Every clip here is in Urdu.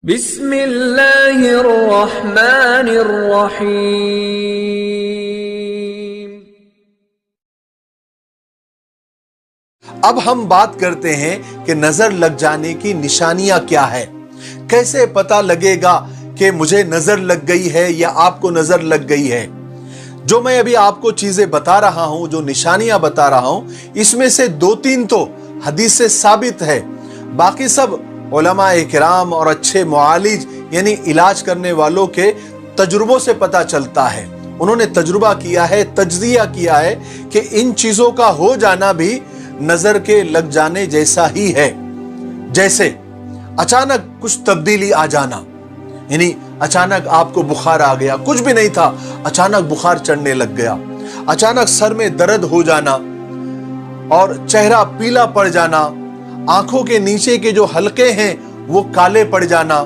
بسم اللہ الرحمن الرحیم۔ اب ہم بات کرتے ہیں کہ نظر لگ جانے کی نشانیاں کیا ہے، کیسے پتہ لگے گا کہ مجھے نظر لگ گئی ہے یا آپ کو نظر لگ گئی ہے۔ جو میں ابھی آپ کو چیزیں بتا رہا ہوں، جو نشانیاں بتا رہا ہوں، اس میں سے 2-3 تو حدیث سے ثابت ہے، باقی سب علماء کرام اور اچھے معالج یعنی علاج کرنے والوں کے تجربوں سے پتہ چلتا ہے۔ انہوں نے تجربہ کیا ہے، تجزیہ کیا ہے کہ ان چیزوں کا ہو جانا بھی نظر کے لگ جانے جیسا ہی ہے۔ جیسے اچانک کچھ تبدیلی آ جانا، یعنی اچانک آپ کو بخار آ گیا، کچھ بھی نہیں تھا، اچانک بخار چڑھنے لگ گیا، اچانک سر میں درد ہو جانا اور چہرہ پیلا پڑ جانا، آنکھوں کے نیچے کے جو حلقے ہیں وہ کالے پڑ جانا،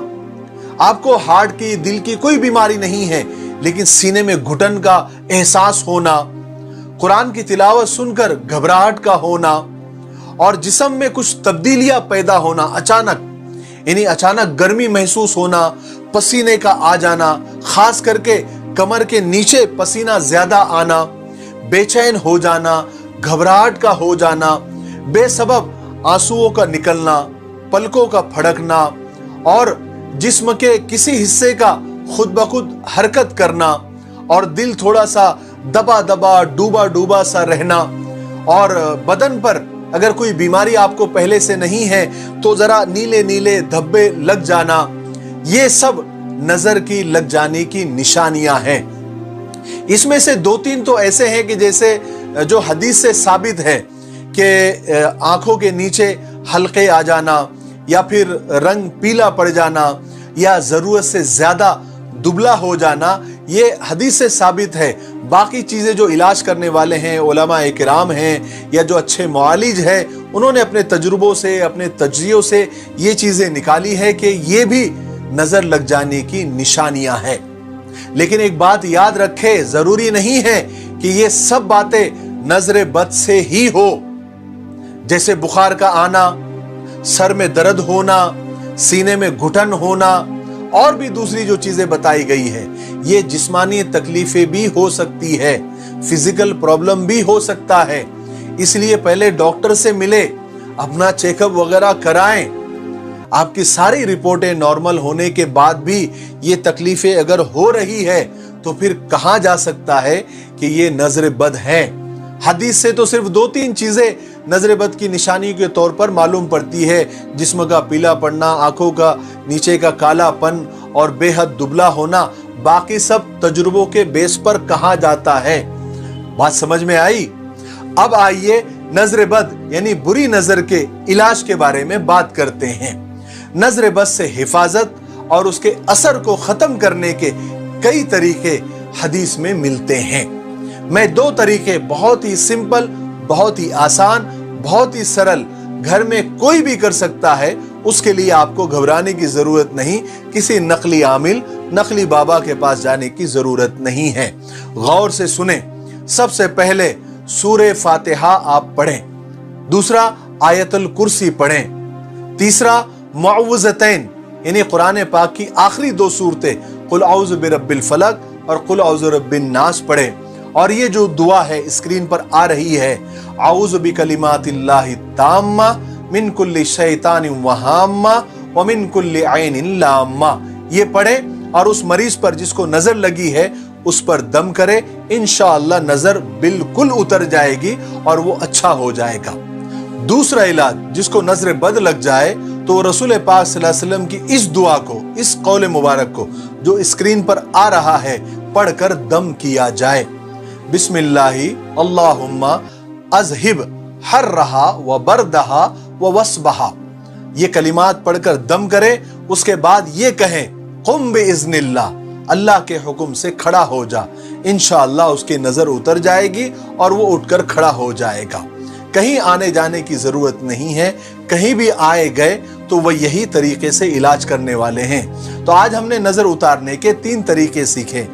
آپ کو ہارٹ کی، دل کی کوئی بیماری نہیں ہے لیکن سینے میں گھٹن کا احساس ہونا، قرآن کی تلاوت سن کر گھبراہٹ کا ہونا اور جسم میں کچھ تبدیلیاں پیدا ہونا اچانک، یعنی اچانک گرمی محسوس ہونا، پسینے کا آ جانا، خاص کر کے کمر کے نیچے پسینہ زیادہ آنا، بے چین ہو جانا، گھبراہٹ کا ہو جانا، بے سبب آنسوؤں کا نکلنا، پلکوں کا پھڑکنا اور جسم کے کسی حصے کا خود بخود حرکت کرنا اور دل تھوڑا سا دبا دبا ڈوبا ڈوبا سا رہنا، اور بدن پر اگر کوئی بیماری آپ کو پہلے سے نہیں ہے تو ذرا نیلے نیلے دھبے لگ جانا، یہ سب نظر کی لگ جانے کی نشانیاں ہیں۔ اس میں سے 2-3 تو ایسے ہیں کہ جیسے جو حدیث سے ثابت ہے کہ آنکھوں کے نیچے حلقے آ جانا یا پھر رنگ پیلا پڑ جانا یا ضرورت سے زیادہ دبلا ہو جانا، یہ حدیث سے ثابت ہے۔ باقی چیزیں جو علاج کرنے والے ہیں، علماء کرام ہیں یا جو اچھے معالج ہیں، انہوں نے اپنے تجربوں سے، اپنے تجزیوں سے یہ چیزیں نکالی ہے کہ یہ بھی نظر لگ جانے کی نشانیاں ہیں۔ لیکن ایک بات یاد رکھے، ضروری نہیں ہے کہ یہ سب باتیں نظر بد سے ہی ہو۔ جیسے بخار کا آنا، سر میں درد ہونا، سینے میں گھٹن ہونا اور بھی دوسری جو چیزیں بتائی گئی ہے، یہ جسمانی تکلیفیں بھی ہو سکتی ہے، فزیکل پرابلم بھی ہو سکتا ہے۔ اس لیے پہلے ڈاکٹر سے ملے، اپنا چیک اپ وغیرہ کرائیں۔ آپ کی ساری رپورٹیں نارمل ہونے کے بعد بھی یہ تکلیفیں اگر ہو رہی ہے تو پھر کہا جا سکتا ہے کہ یہ نظر بد ہے۔ حدیث سے تو صرف 2-3 چیزیں نظر بد کی نشانی کے طور پر معلوم پڑتی ہے، جسم کا پیلا پڑنا، آنکھوں کا نیچے کا کالا پن اور بے حد دبلا ہونا، باقی سب تجربوں کے بیس پر کہا جاتا ہے۔ بات سمجھ میں آئی؟ اب آئیے نظر بد یعنی بری نظر کے علاج کے بارے میں بات کرتے ہیں۔ نظر بد سے حفاظت اور اس کے اثر کو ختم کرنے کے کئی طریقے حدیث میں ملتے ہیں۔ میں 2 طریقے بہت ہی سمپل، بہت ہی آسان، بہت ہی سرل، گھر میں کوئی بھی کر سکتا ہے، اس کے لیے آپ کو گھبرانے کی ضرورت نہیں، کسی نقلی عامل، نقلی بابا کے پاس جانے کی ضرورت نہیں ہے۔ غور سے سنیں۔ سب سے پہلے سورہ فاتحہ آپ پڑھیں، دوسرا آیت الکرسی پڑھیں، تیسرا معوذتین یعنی قرآن پاک کی آخری 2 سورتیں قل اعوذ برب الفلق اور قل اعوذ برب الناس پڑھیں، اور یہ جو دعا ہے اسکرین پر آ رہی ہے، اعوذ بکلمات اللہ التامہ من کل شیطان وہامہ ومن کل عین لامہ، یہ پڑھیں اور اس مریض پر جس کو نظر لگی ہے اس پر دم کرے، انشاءاللہ نظر بالکل اتر جائے گی اور وہ اچھا ہو جائے گا۔ دوسرا علاج، جس کو نظر بد لگ جائے تو رسول پاک صلی اللہ علیہ وسلم کی اس دعا کو، اس قول مبارک کو جو اسکرین پر آ رہا ہے پڑھ کر دم کیا جائے۔ بسم اللہ اللہم اذہب حرہا و بردہا و وصبہا، یہ کلمات پڑھ کر دم کرے، اس کے بعد یہ کہیں قم باذن اللہ، اللہ کے حکم سے کھڑا ہو جا، انشاءاللہ اس کی نظر اتر جائے گی اور وہ اٹھ کر کھڑا ہو جائے گا۔ کہیں آنے جانے کی ضرورت نہیں ہے، کہیں بھی آئے گئے تو وہ یہی طریقے سے علاج کرنے والے ہیں۔ تو آج ہم نے نظر اتارنے کے 3 طریقے سیکھے۔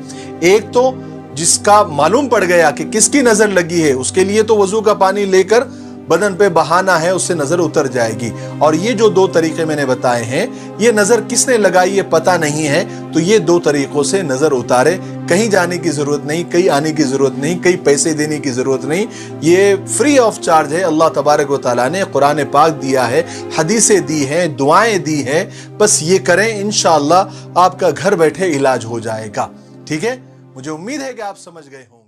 ایک تو جس کا معلوم پڑ گیا کہ کس کی نظر لگی ہے، اس کے لیے تو وضو کا پانی لے کر بدن پہ بہانا ہے اس سے نظر اتر جائے گی. اور یہ جو 2 طریقے میں نے بتائے ہیں یہ نظر کس نے لگائی یہ پتہ نہیں ہے تو یہ 2 طریقوں سے نظر اتارے. کہیں جانے کی ضرورت نہیں, کہیں آنے کی ضرورت نہیں, کہیں پیسے دینے کی ضرورت نہیں. یہ فری آف چارج ہے. اللہ تبارک و تعالیٰ نے قرآن پاک دیا ہے, حدیثیں دی ہیں, دعائیں دی ہیں. بس یہ کریں, انشاءاللہ آپ کا گھر بیٹھے علاج ہو جائے گا. ٹھیک ہے, مجھے امید ہے کہ آپ سمجھ گئے ہوں.